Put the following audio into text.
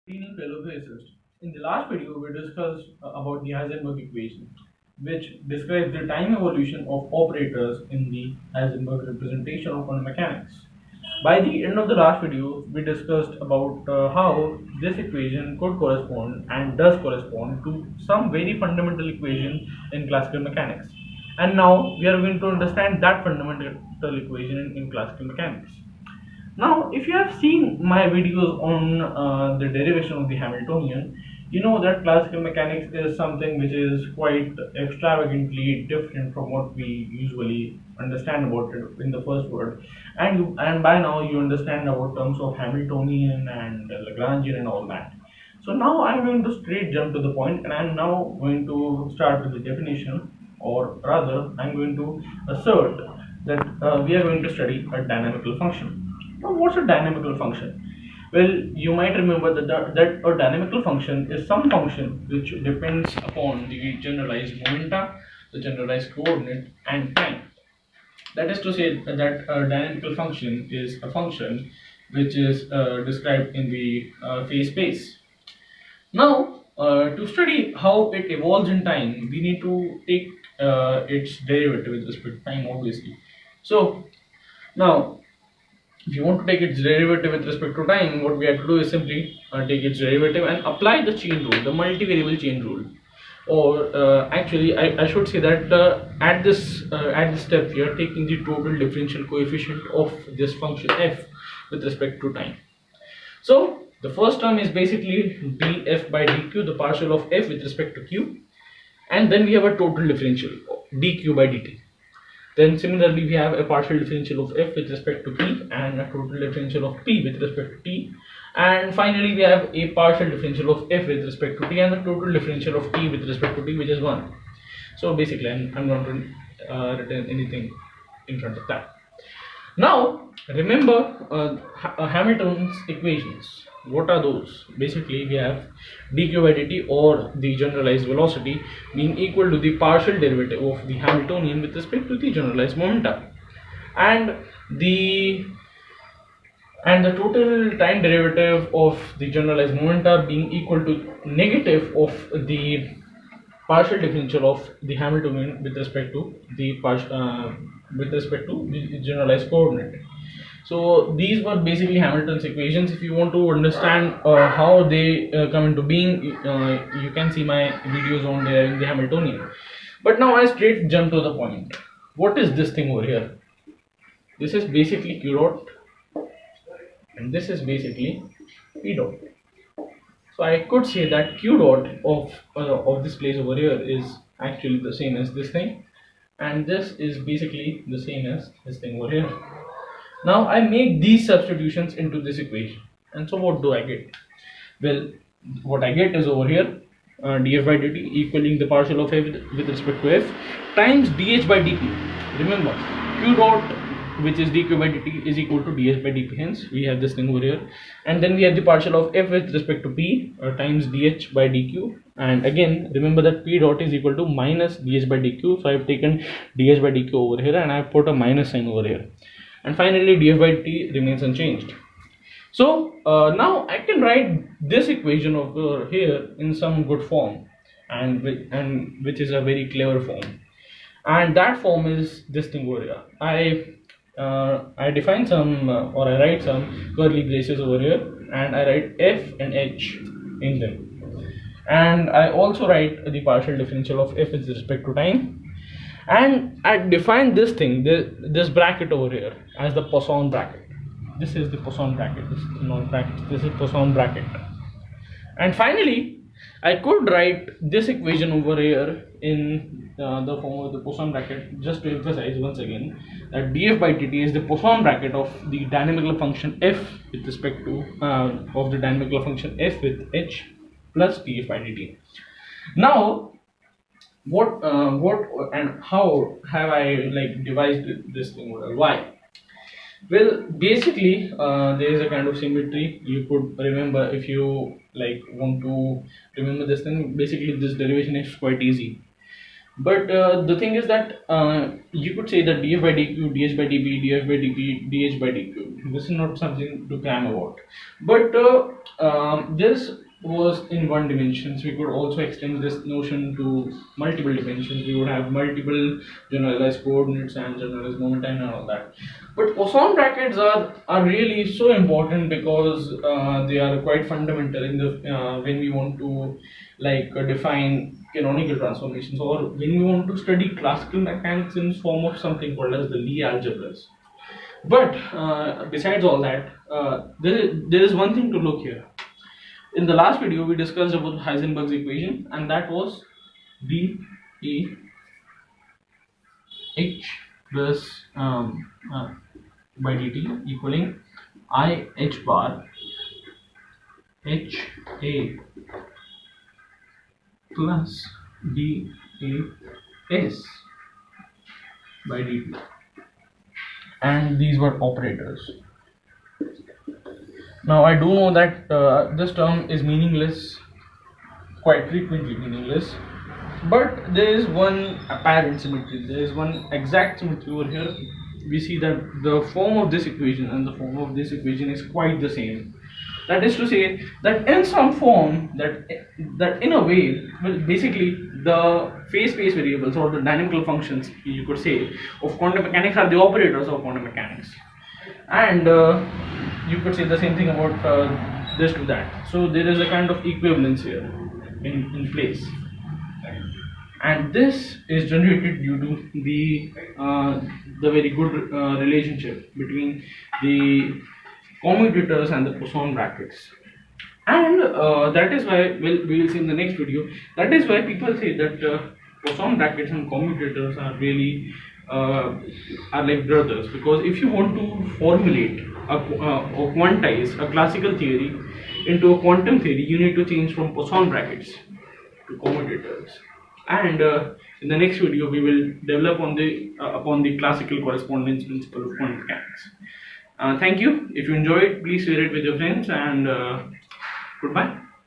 Evening fellow physicists. In the last video, we discussed about the Heisenberg equation, which describes the time evolution of operators in the Heisenberg representation of quantum mechanics. By the end of the last video, we discussed about how this equation could correspond and does correspond to some very fundamental equation in classical mechanics. And now we are going to understand that fundamental equation in classical mechanics. Now, if you have seen my videos on the derivation of the Hamiltonian, you know that classical mechanics is something which is quite extravagantly different from what we usually understand about it in the first word. And by now you understand about terms of Hamiltonian and Lagrangian and all that. So now I'm going to straight jump to the point, and I'm now going to start with the definition, or rather, I'm going to assert that we are going to study a dynamical function. Now, what's a dynamical function? Well, you might remember that a dynamical function is some function which depends upon the generalized momenta, the generalized coordinate, and time. That is to say that a dynamical function is a function which is described in the phase space. Now, to study how it evolves in time, we need to take its derivative with respect to time, obviously. So, now, if you want to take its derivative with respect to time, what we have to do is simply take its derivative and apply the chain rule, the multivariable chain rule. Or actually, I should say that at this step, we are taking the total differential coefficient of this function f with respect to time. So the first term is basically df by dq, the partial of f with respect to q, and then we have a total differential dq by dt. Then similarly we have a partial differential of f with respect to p and a total differential of p with respect to t, and finally we have a partial differential of f with respect to t and the total differential of t with respect to t, which is 1. So basically I'm not written anything in front of that. Now remember Hamilton's equations. What are those? Basically we have dq by dt, or the generalized velocity, being equal to the partial derivative of the Hamiltonian with respect to the generalized momentum, and the total time derivative of the generalized momenta being equal to negative of the partial differential of the Hamiltonian with respect to the generalized coordinate. So these were basically Hamilton's equations. If you want to understand how they come into being, you can see my videos on there in the Hamiltonian. But now I straight jump to the point. What is this thing over here? This is basically q dot, and this is basically p dot. So I could say that q dot of this place over here is actually the same as this thing, and this is basically the same as this thing over here. Now I make these substitutions into this equation, and so what do I get? Well, what I get is over here df by dt equaling the partial of f with respect to f times dh by dp. Remember, q dot, which is dq by dt, is equal to ds by dp. Hence we have this thing over here, and then we have the partial of f with respect to p times dh by dq, and again remember that p dot is equal to minus dh by dq. So I have taken dh by dq over here and I have put a minus sign over here, and finally df by dt remains unchanged. So now I can write this equation over here in some good form, and which is a very clever form, and that form is this thing over here. I define some or I write some curly braces over here, and I write f and h in them, and I also write the partial differential of f with respect to time, and I define this thing, this bracket over here, as the Poisson bracket. This is the Poisson bracket. This is not bracket. This is Poisson bracket. And finally, I could write this equation over here in the form of the Poisson bracket, just to emphasize once again that df by dt is the Poisson bracket of the dynamical function f with respect to of the dynamical function f with h plus df by dt. Now, what and how have I like devised this thing? Why? Well, basically, there is a kind of symmetry you could remember if you like want to remember this thing. Basically, this derivation is quite easy. But the thing is that you could say that df by dq, dh by dp, df by dp, dh by dq. This is not something to cram about. But this was in one dimensions. We could also extend this notion to multiple dimensions. We would have multiple generalized coordinates and generalized momentum and all that. But Poisson brackets are really so important because they are quite fundamental in the when we want to define canonical transformations, or when we want to study classical mechanics in form of something called as the Lie algebras. But besides all that, there is one thing to look here. In the last video, we discussed about Heisenberg's equation, and that was d e h plus by dt equaling I h bar h a plus d a s by dt, and these were operators. Now I do know that this term is meaningless, quite frequently meaningless, but there is one apparent symmetry, there is one exact symmetry over here. We see that the form of this equation and the form of this equation is quite the same. That is to say that in some form, that in a way, well, basically the phase space variables or the dynamical functions, you could say, of quantum mechanics are the operators of quantum mechanics, and you could say the same thing about this to that. So there is a kind of equivalence here in place, and this is generated due to the very good relationship between the commutators and the Poisson brackets. And that is why, well, we will see in the next video, that is why people say that Poisson brackets and commutators are really are like brothers, because if you want to formulate or quantize a classical theory into a quantum theory, you need to change from Poisson brackets to commutators. And in the next video, we will develop on the upon the classical correspondence principle of quantum mechanics. Thank you. If you enjoyed, please share it with your friends, and goodbye.